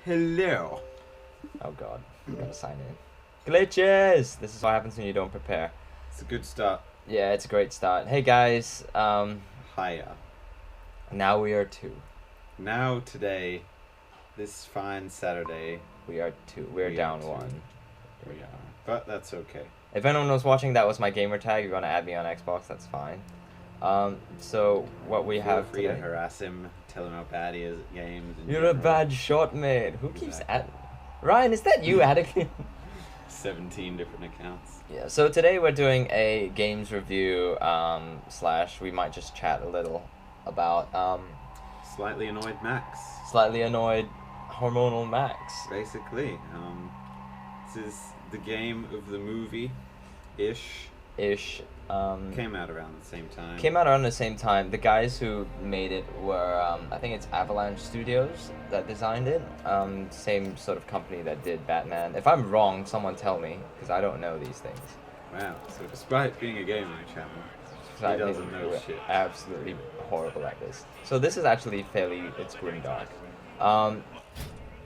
Hello. Oh god, I'm gonna sign in. Glitches! This is what happens when you don't prepare. It's a good start. Yeah, it's a great start. Hey guys, Hiya. now we are two. Now today, this fine Saturday, We are two. We're We are down two. one. we are. But that's okay. If anyone was watching, that was my gamer tag. If you want to add me on Xbox, that's fine. So what we Feel have free today... to harass him, tell him how bad he is at games. in You're a general. bad shot, mate. Who keeps Exactly. at... Ryan, is that you adding? 17 different accounts. Yeah, so today we're doing a games review, / we might just chat a little about, Slightly annoyed Max. slightly annoyed hormonal Max. Basically. This is the game of the movie-ish. Ish. Came out around the same time. Came out around the same time. The guys who made it were, I think it's Avalanche Studios that designed it. Same sort of company that did Batman. If I'm wrong, someone tell me, because I don't know these things. Wow. So despite being a gamer channel, So he doesn't know we're shit. absolutely horrible at this. So this is actually it's grimdark.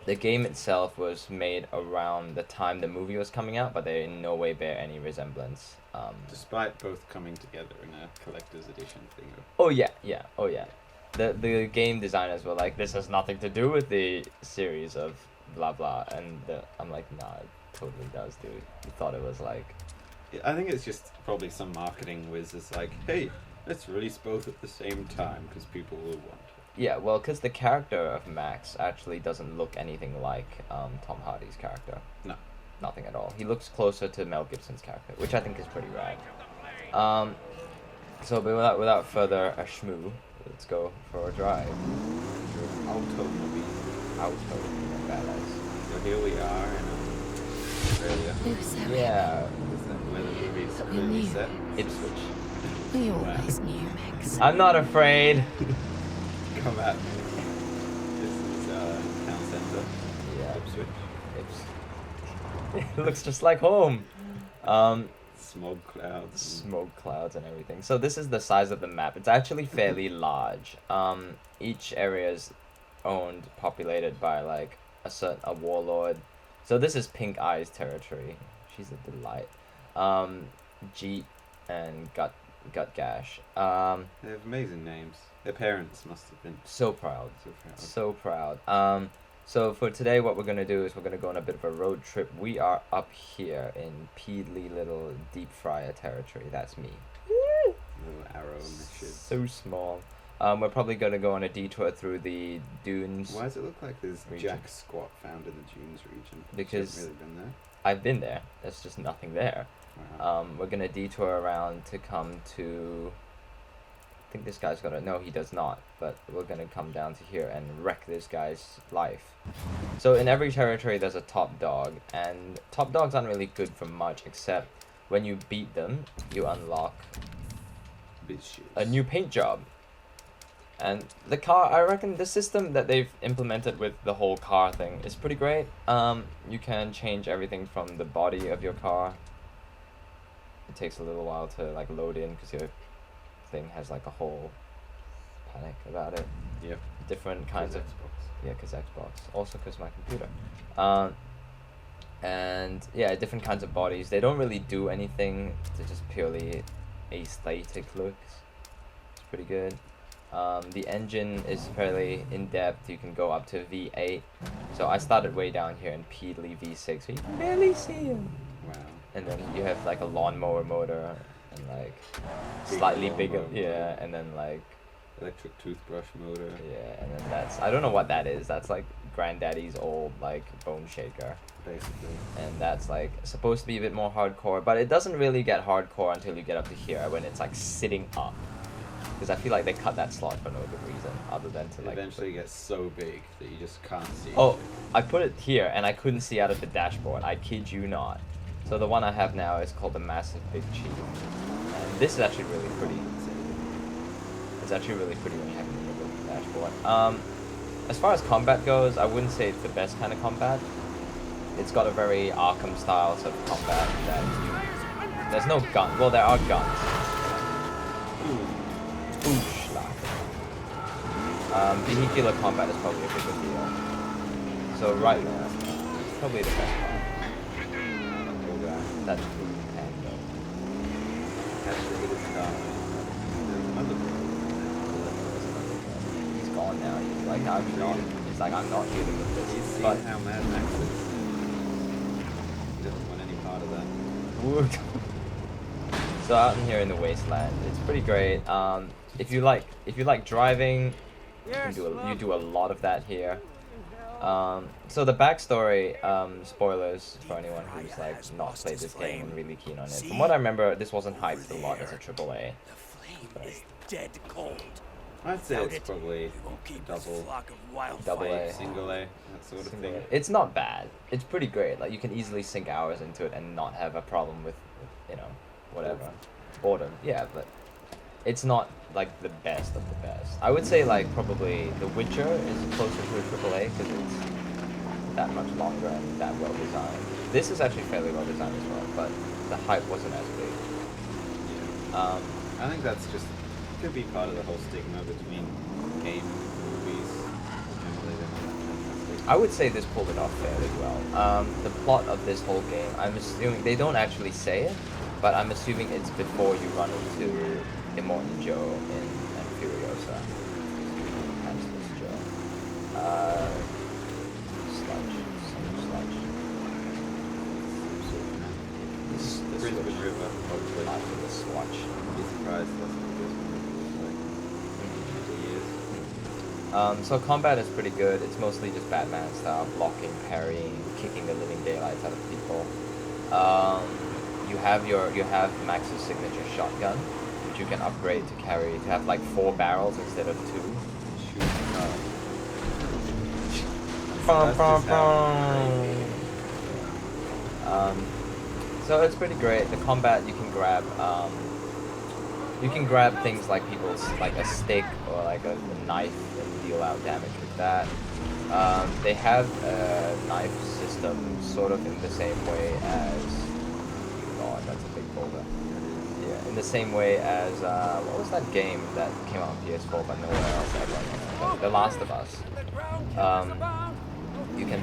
The game itself was made around the time the movie was coming out, but they in no way bear any resemblance. Despite both coming together in a collector's edition thing. Oh yeah. The game designers were like, this has nothing to do with the series of blah blah, and I'm like, nah, it totally does, dude. You thought it was like... I think it's just probably some marketing whiz is like, hey, let's release both at the same time because people will want it. Yeah, well, because the character of Max actually doesn't look anything like Tom Hardy's character. No. Nothing at all. He looks closer to Mel Gibson's character, which I think is pretty rad. So, but without further ado, let's go for a drive. Automobile. Badass. So here we are in Australia. Knew so. Yeah, Is that where the movie's But we clearly knew. set? Ipswich. We always knew, Max. I'm not afraid. Come at me. This is town centre. Yeah. Ipswich. It looks just like home. Smog clouds. Smoke clouds and everything. So this is the size of the map. It's actually fairly large. Each area is owned, populated by like a warlord. So this is Pink Eye's territory. She's a delight. Jeet and Gut Gash. They have amazing names. Their parents must have been So proud. so proud. So proud. So for today, what we're gonna do is we're gonna go on a bit of a road trip. We are up here in Peedly little deep fryer territory. That's me. Little arrow and the shit. So small. We're probably gonna go on a detour through the dunes. Why does it look like there's Region. jack squat found in the dunes region? Because- Hasn't really been there. I've been there. There's just nothing there. Wow. We're gonna detour around to come to... I think this guy's gonna... No, he does not. But we're gonna come down to here and wreck this guy's life. So in every territory there's a top dog. And top dogs aren't really good for much, except when you beat them, you unlock Bitches. a new paint job. And the car, I reckon the system that they've implemented with the whole car thing is pretty great. You can change everything from the body of your car. It takes a little while to like load in because your thing has like a whole panic about it. Yep. Different kinds of... Xbox. Yeah, because Xbox. Also because my computer. And yeah, different kinds of bodies. They don't really do anything. They're just purely aesthetic looks. It's pretty good. The engine is fairly in-depth. You can go up to V8. So I started way down here in Peedly V6. So you can barely see him. Wow. And then you have like a lawnmower motor and like Big slightly bigger. lawnmower Yeah, motor. and then like... Electric toothbrush motor. Yeah, and then that's... I don't know what that is. That's like granddaddy's old like bone shaker. Basically. And that's like supposed to be a bit more hardcore, but it doesn't really get hardcore until you get up to here when it's like sitting up. Because I feel like they cut that slot for no good reason other than to like... Eventually it gets so big that you just can't see. Oh, I put it here and I couldn't see out of the dashboard. I kid you not. So the one I have now is called the Massive Big Chief. And this is actually really pretty. It's actually really pretty when you have it in the middle of the dashboard. As far as combat goes, I wouldn't say it's the best kind of combat. It's got a very Arkham style sort of combat that you... There's no gun. Well, there are guns. Vehicular combat is probably a bigger deal. So right now, it's probably the best part. That's cool. Has to hit his car. There's another He's gone now. He's like, I'm not. He's like, I'm not dealing with this. He's seen But how Mad Max is. He doesn't want any part of that. wood. So out in here in the wasteland, it's pretty great. If you like driving, you do a lot of that here. So the backstory, spoilers for anyone who's like not played this game and really keen on it. From what I remember, this wasn't hyped a lot as a AAA. The flame is dead cold. I'd say it's probably double A. single A, that sort of thing. It's not bad. It's pretty great. Like you can easily sink hours into it and not have a problem with you know, whatever. Boredom. Yeah, but it's not like the best of the best. I would say like probably The Witcher is closer to a AAA because it's that much longer and that well designed. This is actually fairly well designed as well, but the hype wasn't as big. I think that's just could be part of the whole stigma between game and movies. Generally, they're not that fantastic. I would say this pulled it off fairly well. The plot of this whole game, I'm assuming they don't actually say it, but I'm assuming it's before you run into Immortan Joe in Furiosa. Hansless Joe. Sludge. Some sludge. The Brisbane River, hopefully. After the swatch. Be surprised that's what this one looks like in 2 years. So combat is pretty good. It's mostly just Batman style, blocking, parrying, kicking the living daylights out of people. You have Max's signature shotgun, which you can upgrade to carry to have like 4 barrels instead of 2. Shoot, Bum, that's bum, just how so it's pretty great. The combat you can grab things like like a stick or like a knife and deal out damage with that. They have a knife system sort of in the same way as God, that's a big boulder. Yeah, in the same way as what was that game that came out on PS4 but nowhere else ever? The Last of Us. You can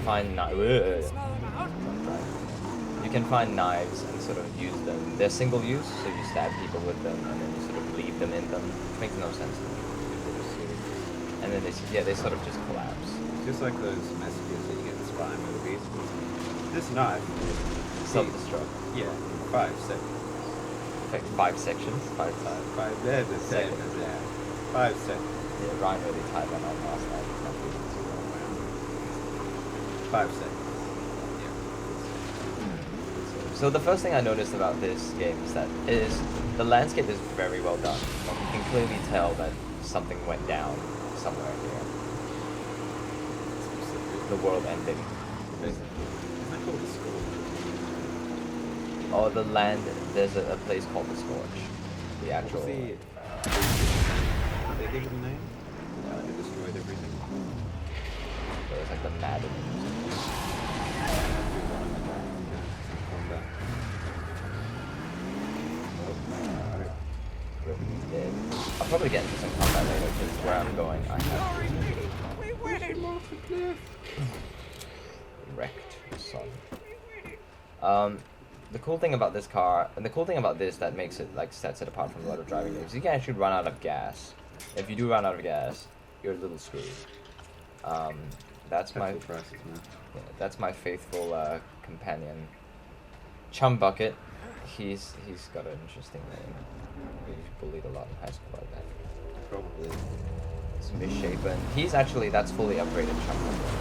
find knives and sort of use them. They're single use, so you stab people with them and then you sort of leave them in them. It makes no sense to me. And then they sort of just collapse. just like those messages that you get in spy movies. This knife is Self-destruct. Yeah, 5 seconds. Like 5 sections. 5 They're the same as that. 5 seconds. Yeah, Ryan really tied that on last night. It's not really too well. 5 seconds. So the first thing I noticed about this game is the landscape is very well done. Like you can clearly tell that something went down somewhere here. The world ending. Isn't that called the school? Oh, the land. There's a place called the Scorch. The actual. Did they give it a name? They destroyed everything. There's like the Madden. Dead. I'll probably get into some combat later because where I'm going, I have wrecked son. The cool thing about this car, and the cool thing about this that makes it like sets it apart from a lot of driving games, you can actually run out of gas. If you do run out of gas, you're a little screwed. That's my prices, man. yeah, that's my faithful companion, Chum Bucket. He's got an interesting name. He bullied a lot in high school like that. Probably. It's misshapen. That's fully upgraded Chum Bucket.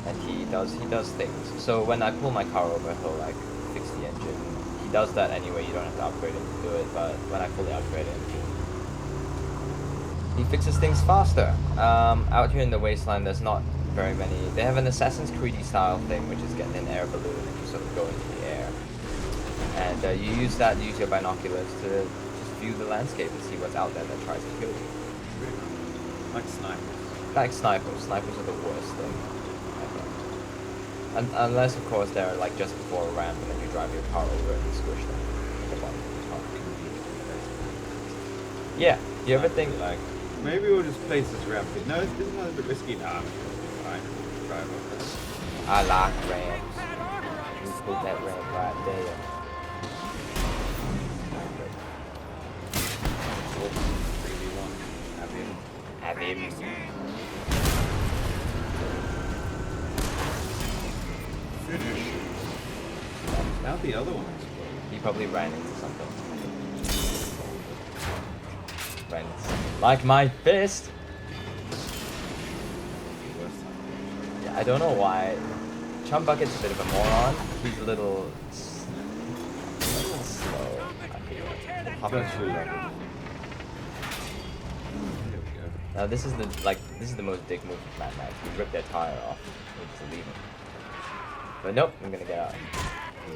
And he does things. So when I pull my car over, he'll like fix the engine. He does that anyway. You don't have to upgrade him to do it. But when I fully upgrade him, he fixes things faster. Out here in the wasteland, there's not very many. They have an Assassin's Creed style thing, which is getting an air balloon and you sort of go into the air. And you use your binoculars to just view the landscape and see what's out there that tries to kill you. Like snipers. Like snipers. Snipers are the worst thing ever. Unless, of course, they're like just before a ramp and then you drive your car over it and squish them at the bottom of the car. Yeah, you ever think... Like, maybe we'll just place this ramp. No, isn't that a bit risky? Nah, I'm Right. Drive over there. I like ramps. You put that ramp right there. Whoops. 3v1. Have him. Finish. Now the other one exploded. He probably ran into something. Ran into something. Like my fist! Yeah, I don't know why. Chum Bucket's a bit of a moron. He's a little slow. I feel. That's really good. There we go. Now this is the most dick move of Mad Max. You rip their tire off. We just leave him. But nope, I'm gonna get out.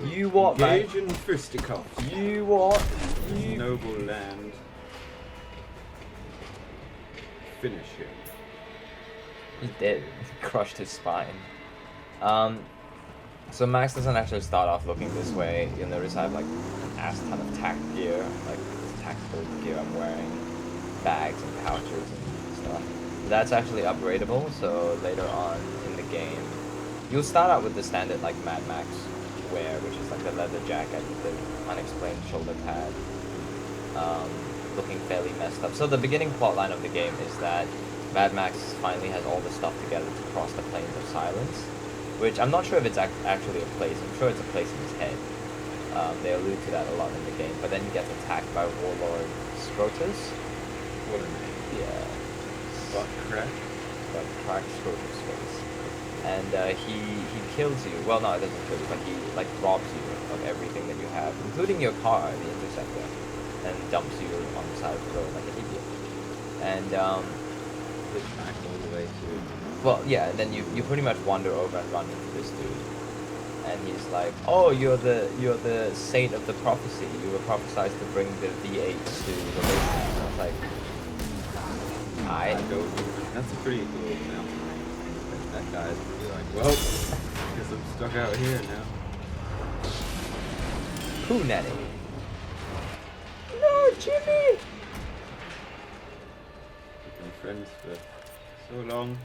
You what, man? Engage in fisticuffs. You what? You. Noble land. Finish him. He's dead. Crushed his spine. So Max doesn't actually start off looking this way. You'll notice I have like an ass ton of tack gear, like this tactical gear I'm wearing, bags and pouches and stuff. That's actually upgradable, so later on in the game, you'll start out with the standard like Mad Max wear, which is like the leather jacket, the unexplained shoulder pad, looking fairly messed up. So the beginning plotline of the game is that Mad Max finally has all the stuff together to cross the plains of silence, which I'm not sure if it's actually a place. I'm sure it's a place in his head. They allude to that a lot in the game, but then he gets attacked by Warlord Scrotus. What a name. Yeah. Butt crack. But crack Scrotus face. And he kills you. Well, no, it doesn't kill you, but he like robs you of everything that you have, including your car, the Interceptor, and dumps you on the side of the road like an idiot. And The track all the way to. well, yeah, and then you pretty much wander over and run into this dude, and he's like, "Oh, you're the saint of the prophecy. You were prophesied to bring the V8 to the wasteland." And I was like, I go. That's a pretty cool mountain range. That guy's be like, well, guess I'm stuck out here now. "Who nanny?" No, Jimmy. We've been friends for so long.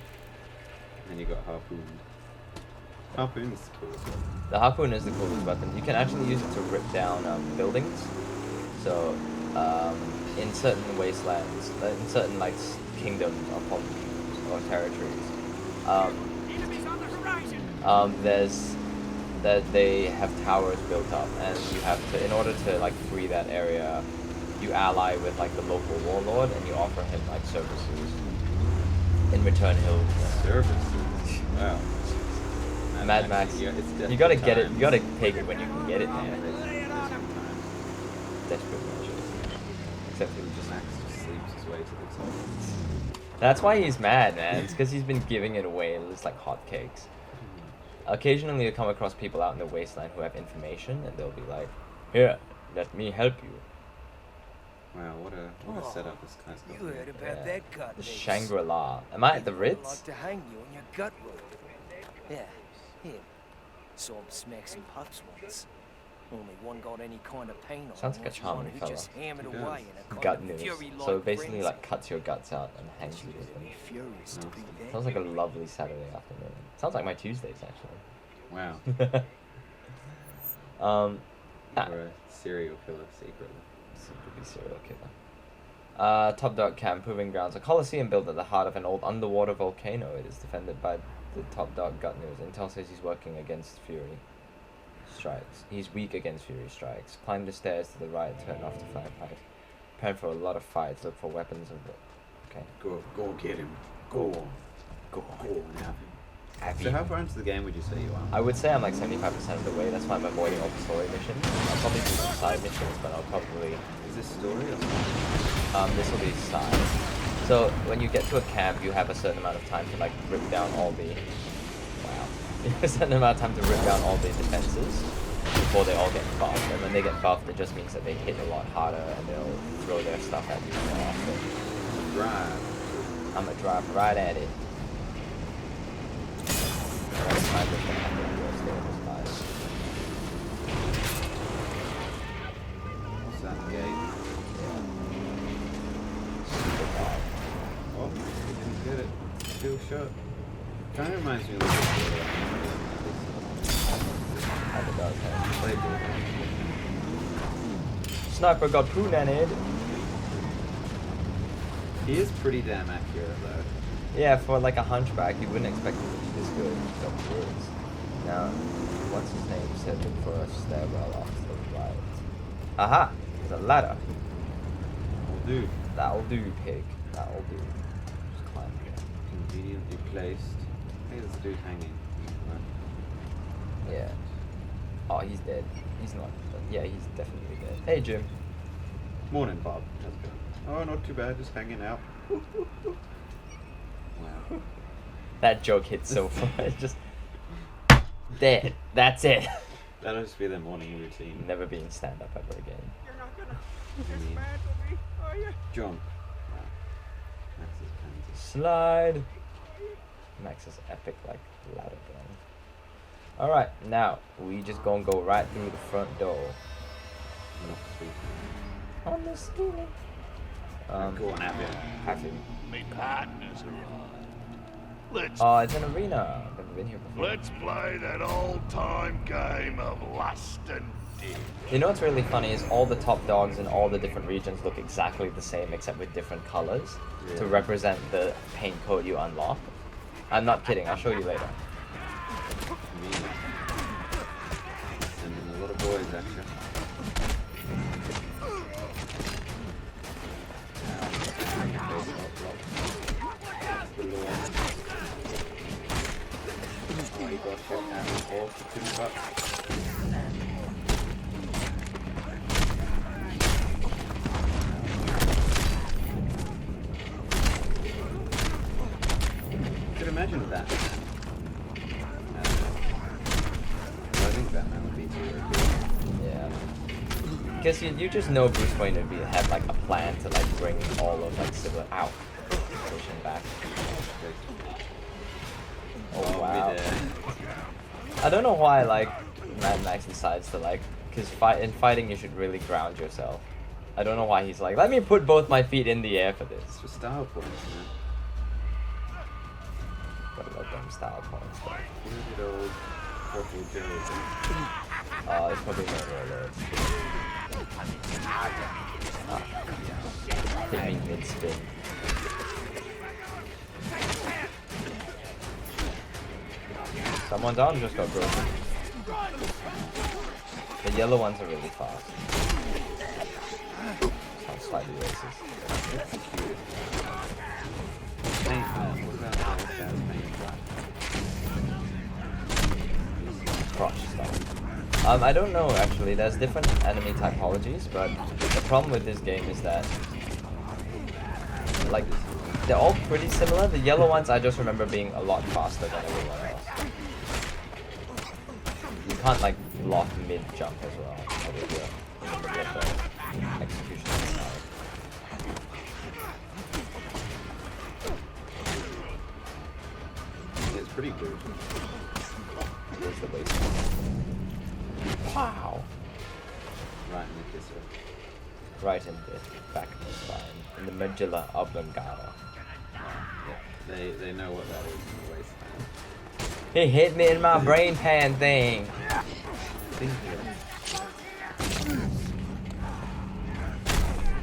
And you got harpooned. Harpoon's the coolest one. The harpoon is the coolest weapon. You can actually use it to rip down buildings. So, in certain wastelands, in certain like kingdoms or kingdoms or territories, there's that they have towers built up, and you have to, in order to like free that area, you ally with like the local warlord, and you offer him like services. In return, he'll Services. Wow. Mad Max. Yeah, it's You gotta get it. times. You gotta take it when you can get it, Yeah, man. there's Desperate measures. Except he Max just. just sleeps his way to the top. That's why he's mad, man. It's because he's been giving it away. It's like hotcakes. Occasionally, you come across people out in the wasteland who have information, and they'll be like, "Here, let me help you." Wow, what a setup this guy's got. You heard about Yeah. that cut. The Shangri-La. Am I at the I'd Ritz? like to hang you on your gut rope. Yeah, him. Saw him smack some pups once. Only one got any kind of pain on Sounds him like a was charming one who fella. just hammered He does. away in a kind Gut of news. fury-like So basically, frenzy. like, cuts your guts out and hangs you with them. Be furious to be there. Sounds like a lovely Saturday afternoon. Sounds like my Tuesdays, actually. Wow. Ah, You're a serial killer secretly. secretly serial killer. Top Dog Camp, Proving Grounds. A coliseum built at the heart of an old underwater volcano. It is defended by the Top Dog Gut News. Intel says he's working against Fury strikes. He's weak against Fury strikes. Climb the stairs to the right, turn off the flashlight. Prepare for a lot of fights. Look for weapons and... Okay. Go get him. Go on. Go and have him. So how far into the game would you say you are? I would say I'm like 75% of the way. That's why I'm avoiding all the story missions. I'll probably do some side missions, but I'll probably... Is this story or something? This will be side. So when you get to a camp, you have a certain amount of time to like rip down all the... Wow. You have a certain amount of time to rip down all the defenses before they all get buffed. And when they get buffed, it just means that they hit a lot harder and they'll throw their stuff at you more often. Drive. I'm gonna drive right at it. That's my mission. I'm gonna go stay in this spot. What's that gate? Super bad. Oh, you didn't get it. Still shut. Kind of reminds me of like Kinda does, hey? Playboy. Sniper got poo-nannied. He is pretty damn accurate though. Yeah, for like a hunchback, you wouldn't expect him to be this good. So he is. Now, what's his name said look for a stairwell off to the right. Aha! There's a ladder. Will do. That'll do, pig. That'll do. Just climb here. Conveniently placed. I think there's a dude hanging. Yeah. Oh, he's dead. He's not. Yeah, he's definitely dead. Hey, Jim. Morning, Bob. How's it going? Oh, not too bad. Just hanging out. Wow. That joke hit so far. It's just dead. That's it. That'll just be their morning routine. Never be in stand-up ever again. You're not gonna dismantle me, are you? Jump. Wow. Max's pansy. Slide. Max's epic like ladder gun. Alright, now we just gonna go right through the front door. Not sweet. On the ceiling. Go on, have it. Have you? Me partner's arrived. Let's Oh, it's an arena. I've never been here before. let's play that old-time game of lust and death. You know what's really funny is all the top dogs in all the different regions look exactly the same except with different colors to Yeah. represent the paint code you unlock. I'm not kidding, I'll show you later. Convenient. Sending a lot of boys at you. Oh, he got shit out of the ball for $2. You could imagine that. I think Batman would be too good. Yeah. Because you just know Bruce Wayne would had like a plan to like bring all of like civil civilization back. Oh wow. I don't know why like Mad Max decides to like, because in fighting you should really ground yourself. I don't know why he's like, let me put both my feet in the air for this. It's for style points, man. Gotta love them style points though. Good old purple Joe. Oh, it's probably no warlords. Hit me mid-spin. Someone's arm just got broken. The yellow ones are really fast. Sounds slightly racist. Paint, man. What about that? That's paint black. Crotch stuff. I don't know actually. There's different enemy typologies, but the problem with this game is that like they're all pretty similar. The yellow ones I just remember being a lot faster than everyone else. You can't like lock mid jump as well. Execution style. It's pretty good. Here's the waistline. Wow. Right in the kisser. Right in the back of the spine, in the medulla oblongata. Yeah, they know what that is in the waistline. He hit me in my brain pan thing. Think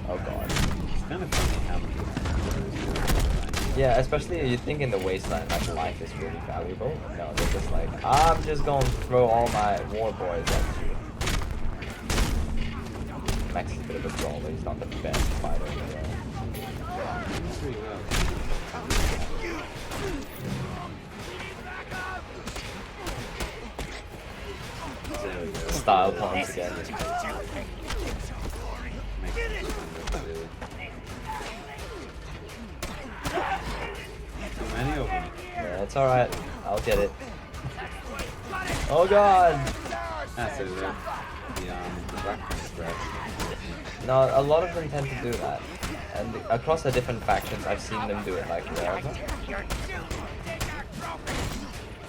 Oh god. it's kind of funny how many Yeah, especially you think in the wasteland like life is really valuable. No, they're just like, I'm just gonna throw all my war boys at you. Max is a bit of a brawler, he's not the best fighter in the world. pretty well. There we go. Style points again. Makes it stronger, really. Too many of them. Yeah, it's alright. I'll get it. Oh god! That's it, the black spread. No, a lot of them tend to do that. And across the different factions, I've seen them do it like wherever.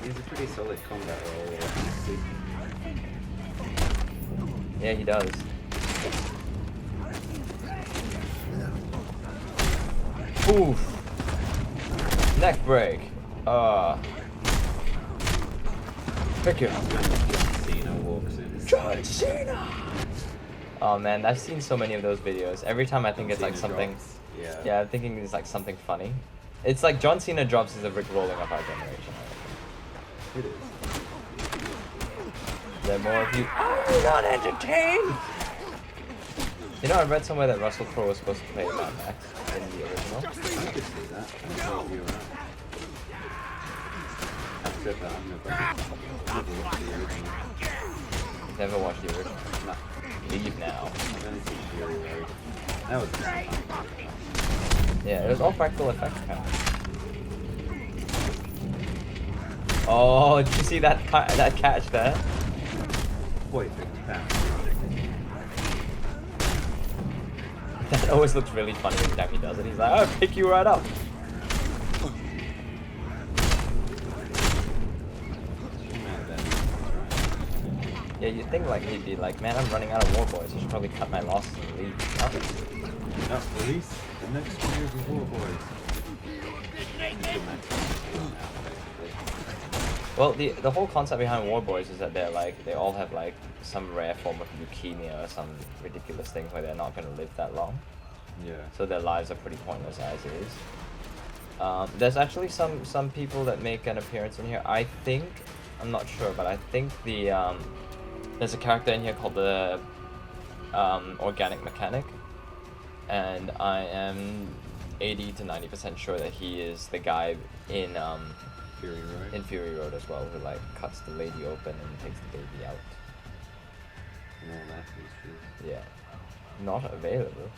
He's a pretty solid combat role. Yeah, he does. Oof. Neck break. Pick you up. Cena walks in. John Cena! Oh man, I've seen so many of those videos. Every time I think it's like Cena something. drops. Yeah. Yeah, I'm thinking it's like something funny. It's like John Cena drops is a Rick rolling of our generation. It is. There are more of you. Are you not entertained? You know, I read somewhere that Russell Crowe was supposed to play Mad Max in the original. I could see that. I thought you were right. Except that I've never watched the original. Never watched the original. No. Leave now. I've only seen Fury Road. That was fun. Yeah, it was all practical effects kind of. Oh, did you see that that catch there? Wait, £50. That always looks really funny every time he does it. He's like, I'll pick you right up. Yeah, you'd think like he'd be like, man, I'm running out of war boys. I should probably cut my losses and leave. Nothing. No, release the next year's of War Boys. Well, the whole concept behind war boys is that they're like, they all have like some rare form of leukemia or some ridiculous thing where they're not going to live that long. Yeah. So their lives are pretty pointless as is. There's actually some people that make an appearance in here. I think, I'm not sure, but I think there's a character in here called the Organic Mechanic, and I am 80 to 90% sure that he is the guy in Fury Road. in Fury Road as well, who like cuts the lady open and takes the baby out. And all that is true. Yeah, not available.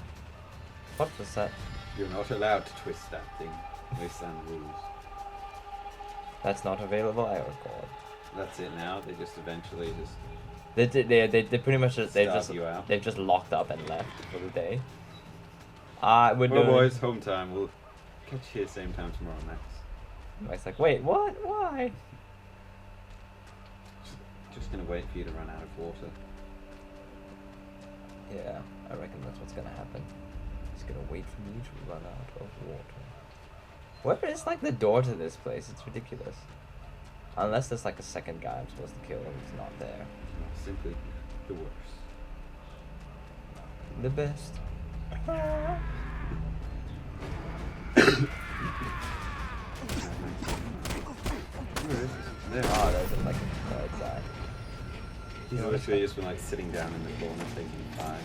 What was that? You're not allowed to twist that thing. Wasteland rules. That's not available. I record. That's it now. They just eventually just They pretty much just, starve you out. they've just locked up and left for the day. We're Well, doing. boys, home time. We'll catch you here same time tomorrow, Max. Mike's like, wait, what? Why? Just gonna wait for you to run out of water. Yeah, I reckon that's what's gonna happen. He's gonna wait for me to run out of water. Where is like the door to this place? It's ridiculous. Unless there's like a second guy I'm supposed to kill and he's not there. Simply the worst. The best. Where is this? There. Oh, there's like a third guy. He's literally just been like sitting down in the corner taking time.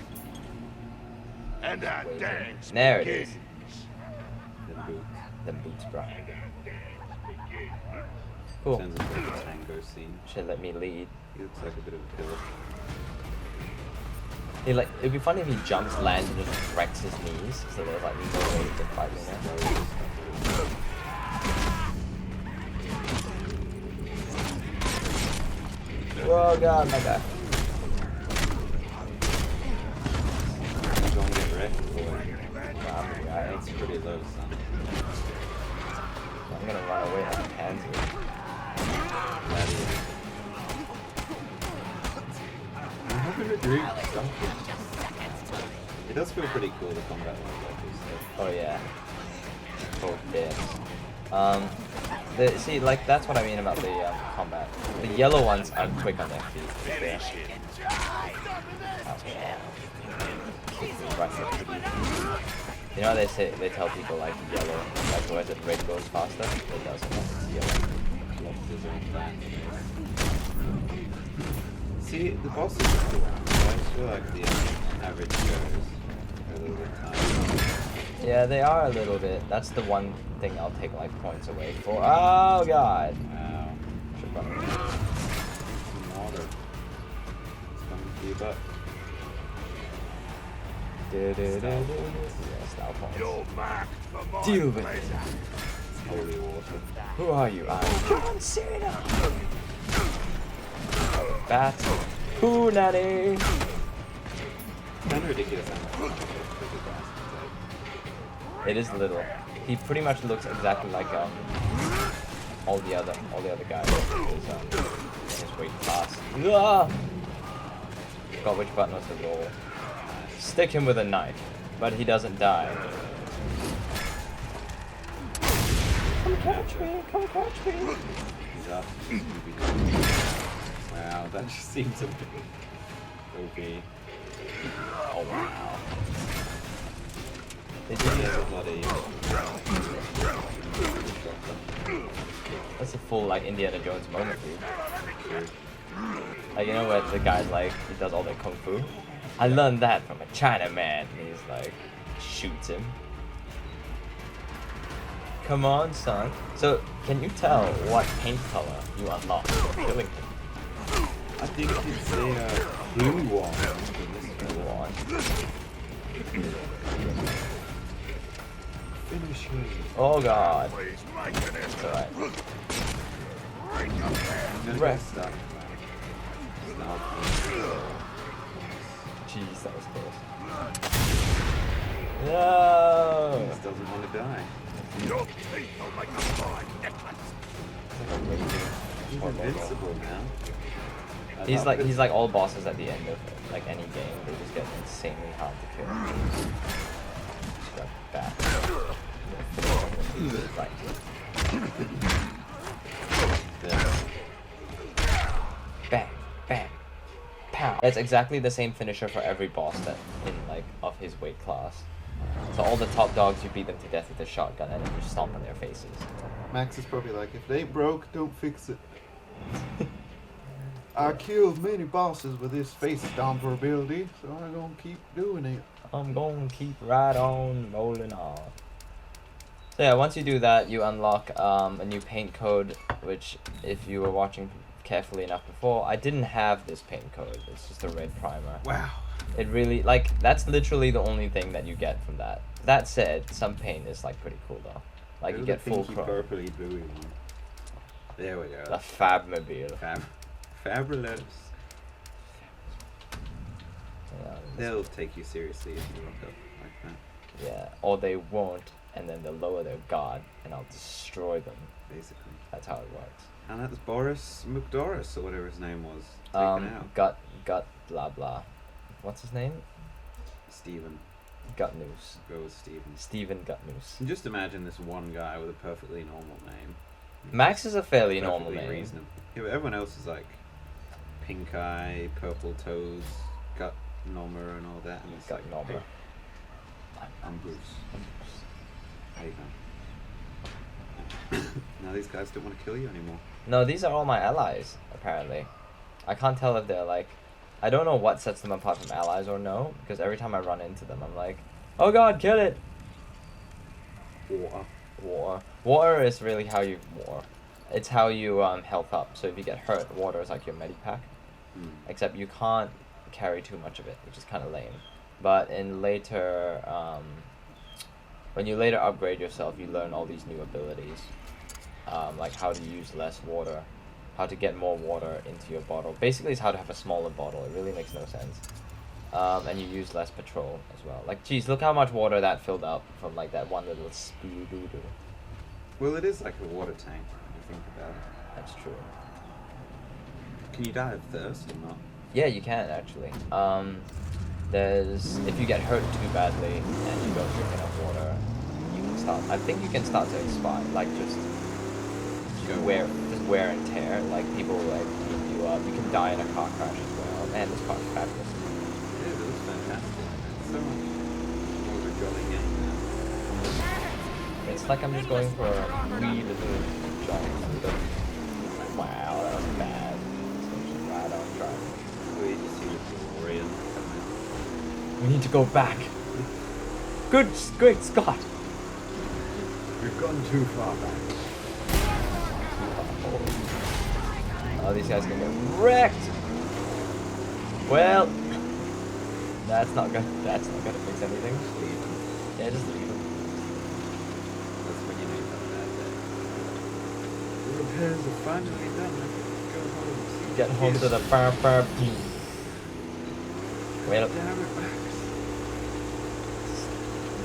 And our Wait, dance there it begins. is. Then boots. The boots, bro. Cool. Turns into like a tango scene. Should let me lead. He looks like a bit of a killer. He like, it'd be funny if he jumps, lands, and just wrecks his knees, so there's like no way to fight him there. Oh god, my guy. Don't get wrecked, boy. Wow, my guy. That's pretty low, son. I'm gonna run away like a pansy. That is. I'm having a dream. It does feel pretty cool, the combat one, like this stuff. Oh yeah. Oh damn. See, like that's what I mean about the combat. The yellow ones are quick on their feet. They're- Kick me right in the feet. You know how they tell people like yellow, like whereas it red goes faster? It doesn't. It's yellow. There's a plan. See, the bosses are cool. I feel like the average goes a little bit tired. Yeah, they are a little bit. That's the one thing I'll take like points away for. Oh god. Wow. Should run away. Some water. It's coming to you, but Yes, now points. You're marked for my Deal with it. pleasure. holy water. Who are you? I'm John Cena. Bat. Who nanny? Kind of ridiculous how much It is little. He pretty much looks exactly like all the other guys. His weight class. Ah! Forgot which button was the roll. Stick him with a knife, but he doesn't die. Come catch me! Come catch me! He's up. That just seems a bit OP. Oh wow. They did have a bloody... That's a full like Indiana Jones moment, dude. Like you know where the guy's like he does all that kung fu. I learned that from a Chinaman. And he's like shoots him. Come on, son. So can you tell what paint color you unlock from killing him? I think it's a blue one. This is blue one. Finish him. Oh god. Please make an It's alright. Rest up. Jeez, that was close. No! He doesn't want to die. Your teeth will make a fine necklace. He's invincible now. He's like all bosses at the end of like any game. They just get insanely hard to kill. Like that. Right. Bang, bang, pow. That's exactly the same finisher for every boss that in like of his weight class. So all the top dogs, you beat them to death with a shotgun and then you stomp on their faces. Max is probably like, if it ain't broke, don't fix it. I killed many bosses with this face stomper ability, so I'm gonna keep doing it. I'm gonna keep right on rolling on. So yeah, once you do that, you unlock a new paint code, which if you were watching carefully enough before, I didn't have this paint code. It's just a red primer. Wow. It really, like, that's literally the only thing that you get from that. That said, some paint is like pretty cool though. Like you get full chrome. Purpley bluey one. There we go. The Fabmobile. Fabulous. Yeah, They'll take you seriously if you rock up like that. yeah, or they won't, and then they'll lower their guard, and I'll destroy them. Basically. That's how it works. And that's Boris McDoris, or whatever his name was, taken out. Gut, blah blah. What's his name? Stephen. Gutnoose. Go with Stephen. Stephen Gutnoose. And just imagine this one guy with a perfectly normal name. Max is a fairly Perfectly normal name. reasonable. Yeah, but everyone else is like pink eye, purple toes, gut nommer and all that. And it's Gut like, nommer. hey, I'm Bruce. Hey, man. Now these guys don't want to kill you anymore. No, these are all my allies, apparently. I can't tell if they're like... I don't know what sets them apart from allies or no, because every time I run into them, I'm like, oh god, kill it! War. Water is really how you war. It's how you health up. So if you get hurt, water is like your medipack. Except you can't carry too much of it, which is kind of lame. But in later, when you later upgrade yourself, you learn all these new abilities, like how to use less water, how to get more water into your bottle. Basically, it's how to have a smaller bottle. It really makes no sense. And you use less petrol as well. Like, geez, look how much water that filled up from like that one little spew-doo-doo. Well, it is like a water tank when you think about it. That's true. Can you die of thirst or not? Yeah, you can actually. There's if you get hurt too badly and you don't drink enough water, you can start. I think you can start to expire, like just wear and tear. Like people like beat you up. You can die in a car crash as well. Man, this car's fabulous. Yeah, it looks fantastic. It's so much more of a jolly game now. It's like I'm just going for a wee little jog. Wow, that was bad. Switching right on track. We just see the DeLorean coming. We need to go back. Good, great Scott. We've gone too far back. Oh, these guys can get wrecked. Well, that's not gonna fix anything. Yeah, just leave them. That's when you know you've had a bad day. The repairs are finally done. I can go home. Get home to the bar. Wait up. Damn it, Max.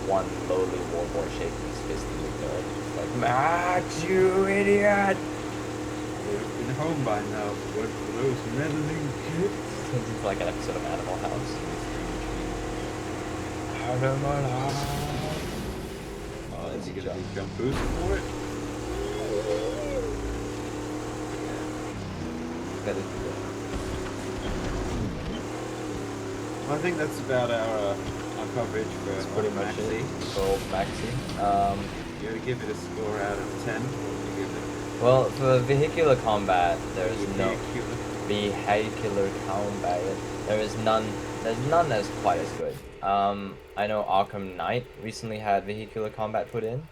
One lowly war boy shaking his fist in the dirt. Like, Max, you idiot! Would have been home by now if it weren't for those meddling kids. Turns into like an episode of Animal House. Animal House. Oh, is he gonna do jump boost for it? That is good. I think that's about our coverage for That's pretty much Maxi. it for old Maxi. You gotta give it a score out of 10. What would you give it? Well, for vehicular combat, there's no Vehicular. vehicular combat. There's none that's quite as good. I know Arkham Knight recently had vehicular combat put in.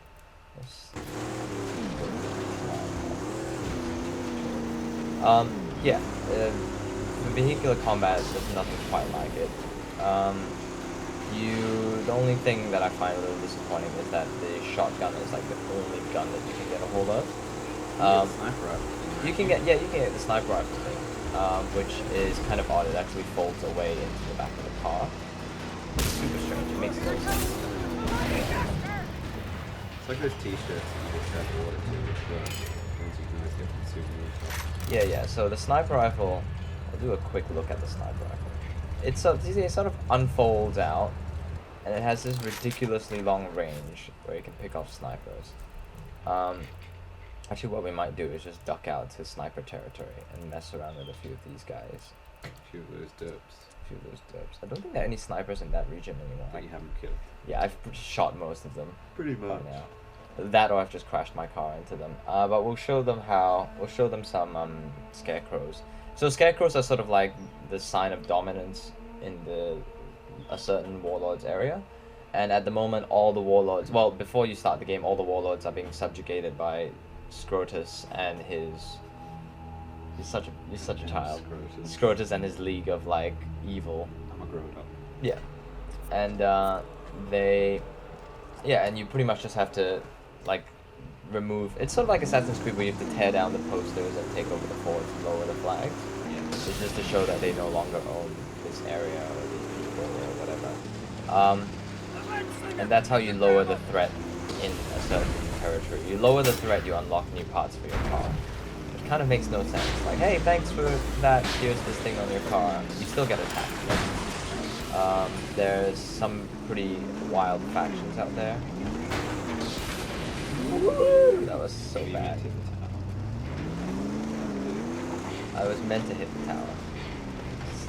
Yeah, the vehicular combat, there's nothing quite like it. The only thing that I find a little disappointing is that the shotgun is like the only gun that you can get a hold of. Sniper rifle. You can get the sniper rifle thing, which is kind of odd. It actually folds away into the back of the car. It's super strange. It makes no sense. It's like those t-shirts you just have water to, which ones you can always get from souvenir shop. Yeah. So the sniper rifle. I'll do a quick look at the sniper rifle. It sort of unfolds out, and it has this ridiculously long range where you can pick off snipers. Actually, what we might do is just duck out to sniper territory and mess around with a few of these guys. A few of those derps. I don't think there are any snipers in that region anymore. That you haven't killed. Yeah, I've shot most of them. Pretty by much. now. That or I've just crashed my car into them. But we'll show them some scarecrows. So scarecrows are sort of like the sign of dominance in a certain warlord's area. And at the moment, all the warlords, well, before you start the game, all the warlords are being subjugated by Scrotus and he's such a child. Scrotus and his league of like evil. I'm a grown up. Yeah. And and you pretty much just have to like remove. It's sort of like Assassin's Creed where you have to tear down the posters and take over the forts and lower the flags. Yeah. It's just to show that they no longer own this area or these people or whatever. And that's how you lower the threat in a certain territory. You lower the threat, you unlock new parts for your car. It kind of makes no sense. Like, hey, thanks for that. Here's this thing on your car. You still get attacked. There's some pretty wild factions out there. That was so bad. I was meant to hit the tower. Just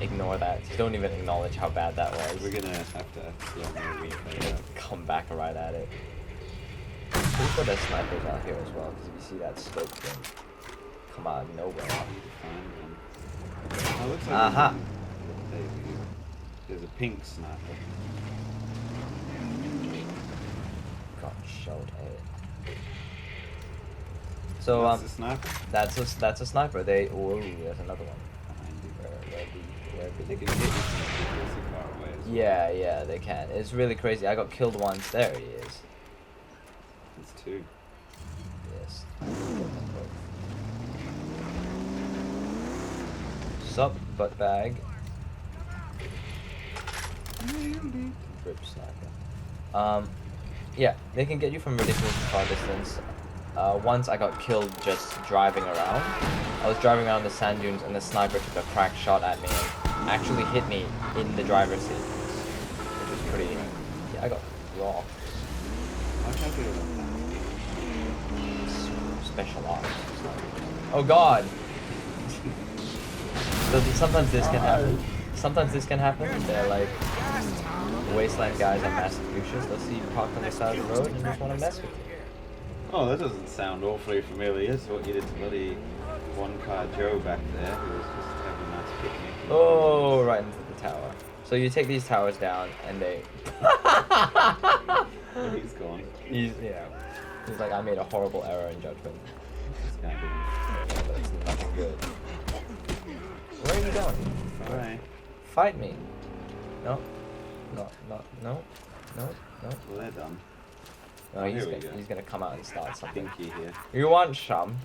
ignore that. Don't even acknowledge how bad that was. We're gonna have to replay that. Come back right at it. Pretty sure there's snipers out here as well, because if you see that scope thing come out of nowhere. Oh, looks like Aha! there's a pink sniper. Got shot at. So That's a sniper. that's a sniper. There's another one. Behind you. Where They can hit you from ridiculously far away as well. Yeah, they can. It's really crazy. I got killed once. There he is. It's two. Yes. Sup, butt bag. Rip sniper. Yeah, they can get you from ridiculously far distance. Once I got killed just driving around. I was driving around the sand dunes and the sniper took a crack shot at me and actually hit me in the driver's seat. Which was pretty... Yeah, I got raw. Why can't I do Special ops. Oh god! So sometimes this can happen. Sometimes this can happen. They're like... wasteland guys are massive douches. They'll see you parked on the side of the road and just want to mess with you. Oh, that doesn't sound awfully familiar. It's what you did to bloody one-car Joe back there, who was just having a nice picnic. Oh, right into the tower. So you take these towers down, and they... He's gone. He's like, I made a horrible error in judgment. This guy didn't. Yeah, but it's nothing good. Where are you going? Alright. Fight me. No. No. Well, they're done. No, Oh, he's here we go. gonna come out and start something. Pinky here. You want some?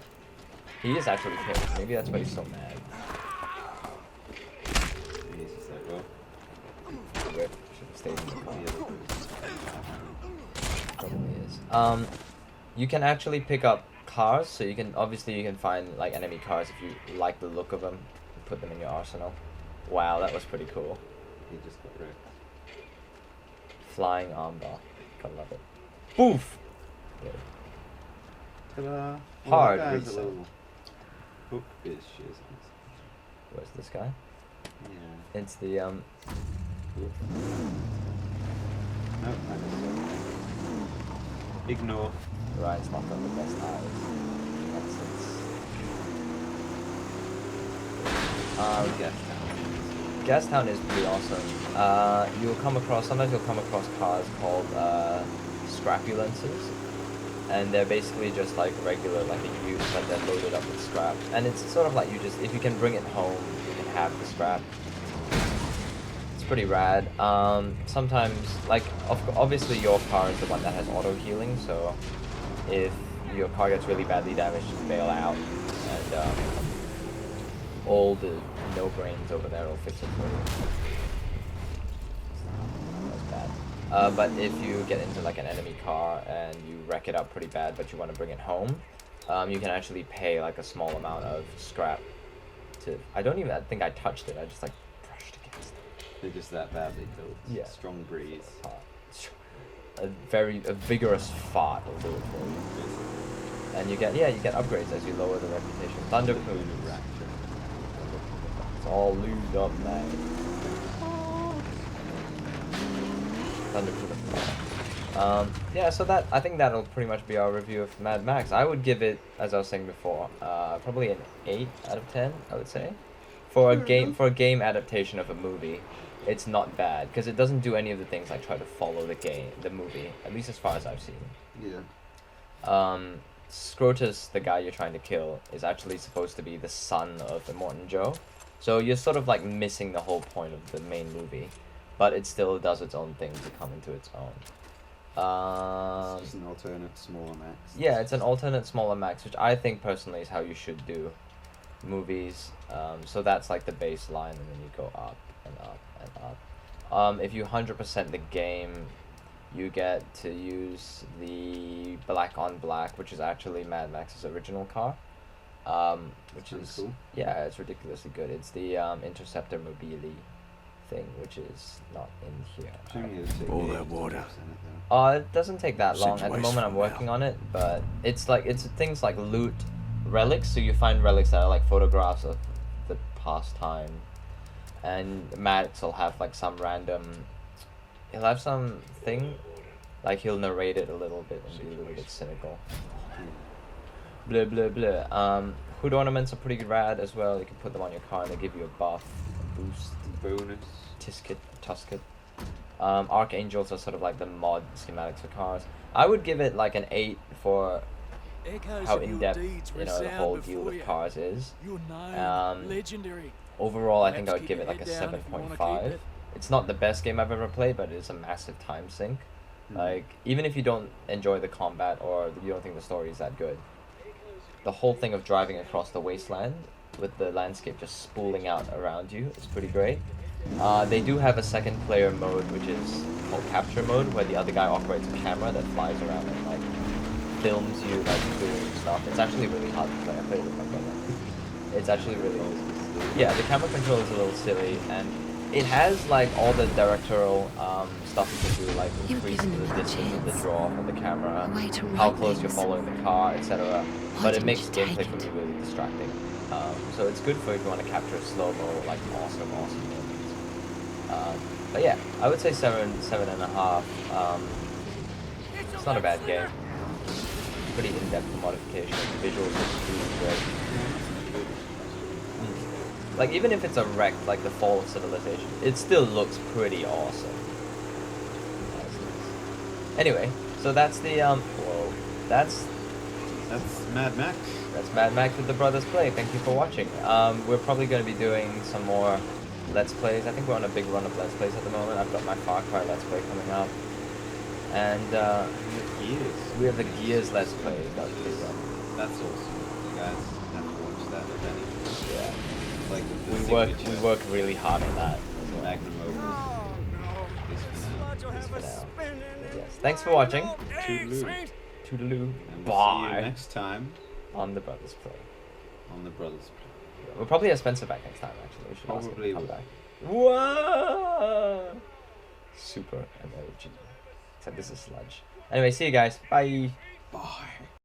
He is actually pissed. Maybe that's why he's so mad. He's just like, well, Rip. Should have stayed in the car. the other Probably is. You can actually pick up cars, so you can find like enemy cars if you like the look of them and put them in your arsenal. Wow, that was pretty cool. he just got wrecked. Flying armbar. Gotta love it. Boof! Good. Ta-da! Hard that guy's reset. a little hook bitch, isn't Where's this guy? Yeah. It's the Nope, I just ignore. right. It's not got the best eyes. That's Guess Gas Town is pretty awesome. Sometimes you'll come across cars called scrapulences, and they're basically just like regular, like a ute, but they're loaded up with scrap. And it's sort of like if you can bring it home, you can have the scrap. It's pretty rad. Sometimes, like, obviously your car is the one that has auto healing, so if your car gets really badly damaged, just bail out, and all the no brains over there will fix it for you. That's bad. But if you get into like an enemy car and you wreck it up pretty bad, but you want to bring it home, you can actually pay like a small amount of scrap to. I think I touched it. I just like brushed against it. they're just that badly built. Yeah. Strong breeze. A vigorous fart will do it for you. And you get upgrades as you lower the reputation. Thunder Plume. It's all lubed up, man. Thunder Plume. Yeah, so I think that'll pretty much be our review of Mad Max. I would give it, as I was saying before, probably an 8 out of 10, I would say. For a game adaptation of a movie, it's not bad because it doesn't do any of the things like try to follow the movie, at least as far as I've seen. Yeah. Scrotus, the guy you're trying to kill, is actually supposed to be the son of Immortan Joe. So you're sort of like missing the whole point of the main movie, but it still does its own thing to come into its own. It's just an alternate smaller Max. Yeah, it's an alternate smaller Max, which I think personally is how you should do movies. So that's like the baseline, and then you go up and up and up. If you 100% the game, you get to use the black on black, which is actually Mad Max's original car. Which Sounds is cool. Yeah, it's ridiculously good. It's the Interceptor Mobile thing, which is not in here. Assuming it'd take All me that 8 to water. 10% it, though. It doesn't take that long. At the moment, I'm working on it, but it's things like loot relics. So you find relics that are like photographs of the past time, and Max will have like some random. He'll have some thing, like he'll narrate it a little bit and be a little bit cynical. Blah blah blah. Hood ornaments are pretty rad as well. You can put them on your car and they give you a buff, a boost, Bonus. Tusket. Archangels are sort of like the mod schematics for cars. I would give it like an 8 for how in depth the whole deal with cars is. Legendary. Overall, I think I would give it like a 7.5. It's not the best game I've ever played, but it's a massive time sink. Like, even if you don't enjoy the combat or you don't think the story is that good, the whole thing of driving across the wasteland with the landscape just spooling out around you is pretty great. They do have a second player mode, which is called capture mode, where the other guy operates a camera that flies around and like films you like doing stuff. It's actually really hard to play. I played it with my brother. It's actually really the camera control is a little silly, and it has like all the directorial stuff you can do, like increase the distance of the draw from the camera, how close you're following the car, etc. But it makes gameplay for me really distracting. So it's good for if you want to capture slow-mo, like awesome moments. But yeah, I would say 7.5. It's not a bad game. Pretty in-depth modification. The visuals are really great. Like, even if it's a wreck, like the fall of civilization, it still looks pretty awesome. Anyway, so that's the, that's Mad Max. That's Mad Max with the Brothers Play. Thank you for watching. We're probably going to be doing some more Let's Plays. I think we're on a big run of Let's Plays at the moment. I've got my Far Cry Let's Play coming up. And, we have the Gears Let's Play. That's pretty fun. That's awesome. You guys have to watch that if anything. Yeah. Like We work really hard on that. Magnum Opus. Peace for now. Yes. Thanks for watching. Toodaloo. Toodaloo. And we'll see Bye. you next time On the Brothers Play. on the Brothers Play. We'll probably have Spencer back next time, actually. We should ask him Probably to come will. back. Whoa! Super emoji. Except this is sludge. Anyway, see you guys. Bye. Bye.